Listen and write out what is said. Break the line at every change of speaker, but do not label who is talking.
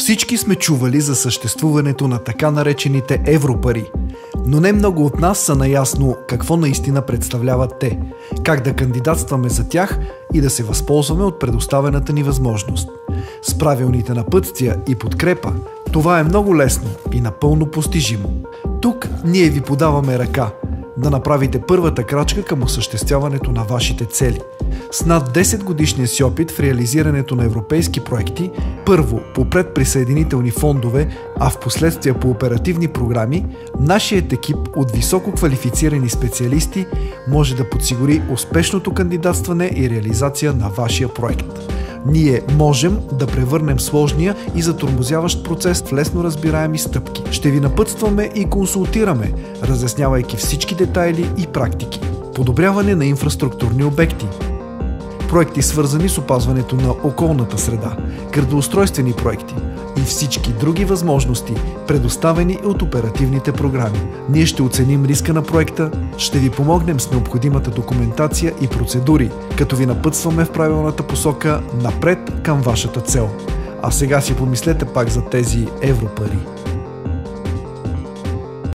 Всички сме чували за съществуването на така наречените европари, но не много от нас са наясно какво наистина представляват те, как да кандидатстваме за тях и да се възползваме от предоставената ни възможност. С правилните напътствия и подкрепа това е много лесно и напълно постижимо. Тук ние ви подаваме ръка да направите първата крачка към осъществяването на вашите цели. С над 10 годишния си опит в реализирането на европейски проекти, първо по предприсъединителни фондове, а в последствие по оперативни програми, нашият екип от високо квалифицирани специалисти може да подсигури успешното кандидатстване и реализация на вашия проект. Ние можем да превърнем сложния и затормозяващ процес в лесно разбираеми стъпки. Ще ви напътстваме и консултираме, разяснявайки всички детайли и практики. Подобряване на инфраструктурни обекти, проекти свързани с опазването на околната среда, градоустройствени проекти и всички други възможности, предоставени от оперативните програми. Ние ще оценим риска на проекта, ще ви помогнем с необходимата документация и процедури, като ви напътстваме в правилната посока напред към вашата цел. А сега си помислете пак за тези европари.